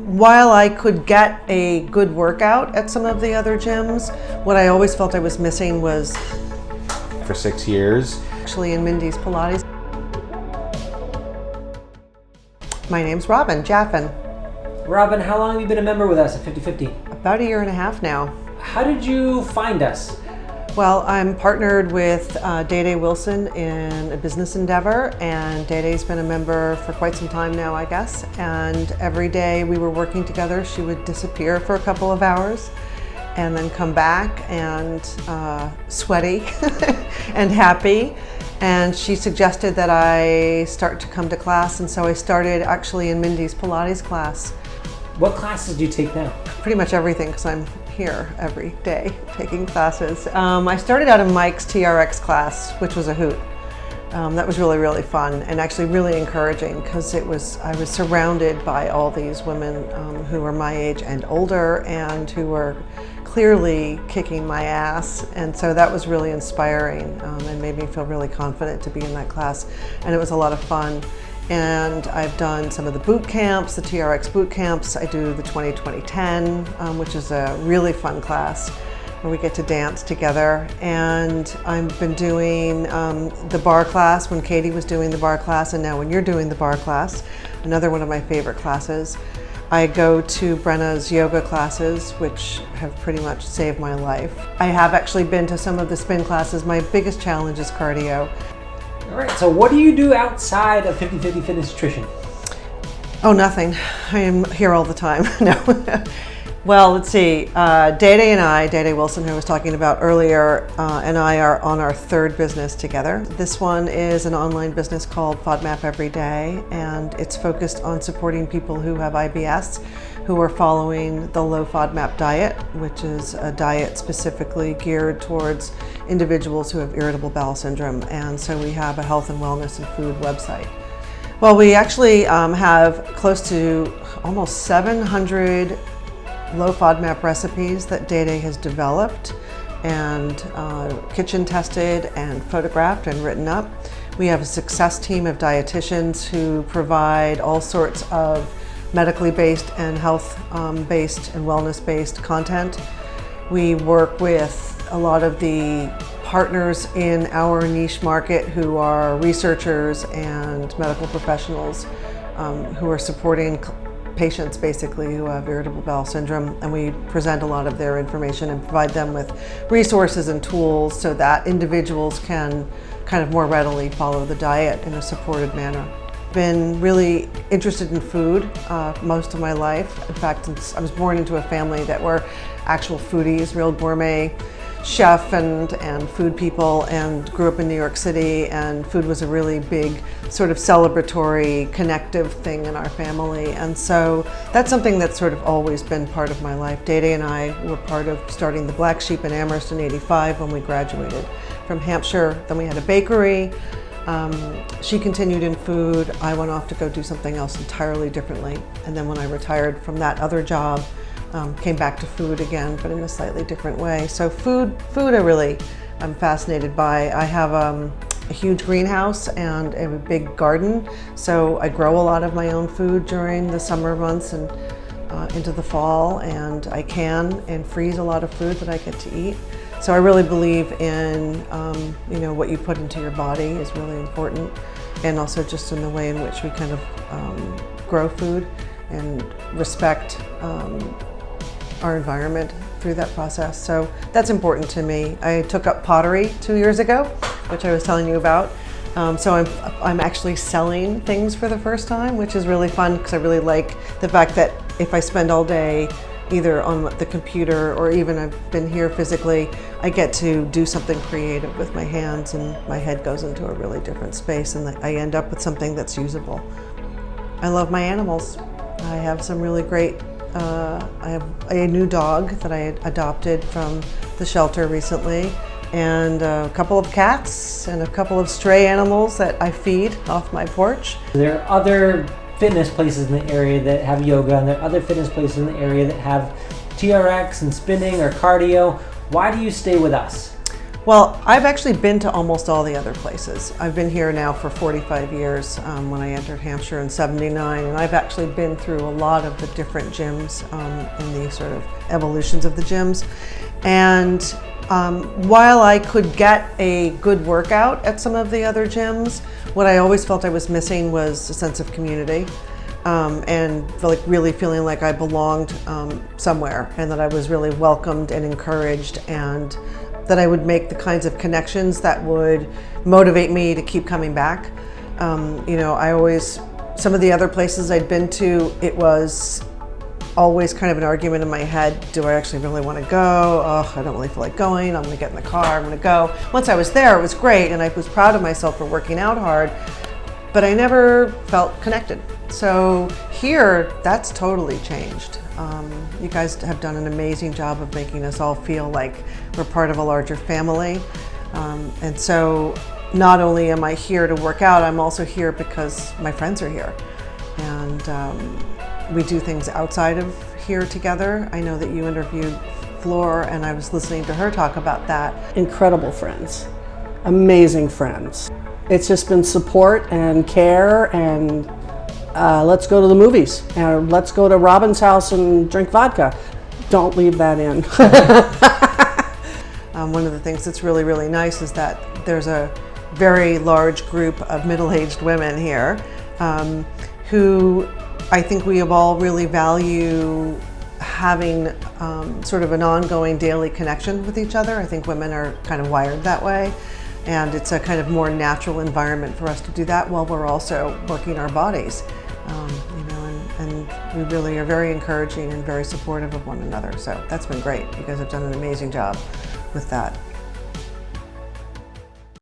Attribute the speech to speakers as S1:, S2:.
S1: While I could get a good workout at some of the other gyms, what I always felt I was missing was
S2: for 6 years.
S1: Actually in Mindy's Pilates. My name's Robin Jaffin.
S3: Robin, how long have you been a member with us at 50/50?
S1: About 1.5 years now.
S3: How did you find us?
S1: Well, I'm partnered with Day Wilson in a business endeavor, and Day's been a member for quite some time now, I guess. And every day we were working together, she would disappear for a couple of hours and then come back and sweaty and happy. And she suggested that I start to come to class, and so I started actually in Mindy's Pilates class.
S3: What classes do you take now?
S1: Pretty much everything, because I'm here every day taking classes. I started out in Mike's TRX class, which was a hoot. That was really fun and actually really encouraging, because I was surrounded by all these women who were my age and older and who were clearly kicking my ass, and so that was really inspiring and made me feel really confident to be in that class, and it was a lot of fun. And I've done some of the boot camps, the TRX boot camps. I do the 20-20-10, which is a really fun class where we get to dance together. And I've been doing the bar class when Katie was doing the bar class, and now when you're doing the bar class, another one of my favorite classes. I go to Brenna's yoga classes, which have pretty much saved my life. I have actually been to some of the spin classes. My biggest challenge is cardio.
S3: All right, so what do you do outside of 50/50 Fitness Nutrition?
S1: Oh, nothing. I am here all the time. No. Well, let's see. Day Wilson, who I was talking about earlier, and I are on our third business together. This one is an online business called FODMAP Every Day, and it's focused on supporting people who have IBS, who are following the Low FODMAP diet, which is a diet specifically geared towards individuals who have irritable bowel syndrome. And so we have a health and wellness and food website. Well, we actually have close to almost 700 low FODMAP recipes that Day has developed and kitchen tested and photographed and written up. We have a success team of dietitians who provide all sorts of medically based and health based and wellness based content. We work with a lot of the partners in our niche market who are researchers and medical professionals who are supporting patients basically who have irritable bowel syndrome, and we present a lot of their information and provide them with resources and tools so that individuals can kind of more readily follow the diet in a supported manner. Been really interested in food most of my life. In fact, since I was born into a family that were actual foodies, real gourmet chef and food people, and grew up in New York City, and food was a really big sort of celebratory connective thing in our family, and so that's something that's sort of always been part of my life. Day and I were part of starting the Black Sheep in Amherst in '85 when we graduated from Hampshire. Then we had a bakery. She continued in food. I went off to go do something else entirely differently, and then when I retired from that other job, came back to food again, but in a slightly different way. So food I'm fascinated by. I have a huge greenhouse and a big garden, so I grow a lot of my own food during the summer months and into the fall, and I can and freeze a lot of food that I get to eat. So I really believe in what you put into your body is really important, and also just in the way in which we kind of grow food and respect our environment through that process. So that's important to me. I took up pottery 2 years ago, which I was telling you about. So I'm actually selling things for the first time, which is really fun, because I really like the fact that if I spend all day either on the computer or even I've been here physically, I get to do something creative with my hands, and my head goes into a really different space, and I end up with something that's usable. I love my animals. I have some really great I have a new dog that I adopted from the shelter recently, and a couple of cats and a couple of stray animals that I feed off my porch.
S3: There are other fitness places in the area that have yoga, and there are other fitness places in the area that have TRX and spinning or cardio. Why do you stay with us?
S1: Well, I've actually been to almost all the other places. I've been here now for 45 years when I entered Hampshire in '79, and I've actually been through a lot of the different gyms in the sort of evolutions of the gyms. And while I could get a good workout at some of the other gyms, what I always felt I was missing was a sense of community. And like really feeling like I belonged somewhere, and that I was really welcomed and encouraged, and that I would make the kinds of connections that would motivate me to keep coming back. You know, some of the other places I'd been to, it was always kind of an argument in my head. Do I actually really want to go? Oh, I don't really feel like going. I'm gonna get in the car, I'm gonna go. Once I was there, it was great, and I was proud of myself for working out hard, but I never felt connected. So here, that's totally changed. You guys have done an amazing job of making us all feel like we're part of a larger family. And so not only am I here to work out, I'm also here because my friends are here. And we do things outside of here together. I know that you interviewed Floor, and I was listening to her talk about that.
S4: Incredible friends, amazing friends. It's just been support and care, and let's go to the movies, and let's go to Robin's house and drink vodka. Don't leave that in.
S1: One of the things that's really, really nice is that there's a very large group of middle-aged women here who I think we have all really value having sort of an ongoing daily connection with each other. I think women are kind of wired that way. And it's a kind of more natural environment for us to do that while we're also working our bodies. You know, and we really are very encouraging and very supportive of one another. So that's been great. You guys have done an amazing job with that.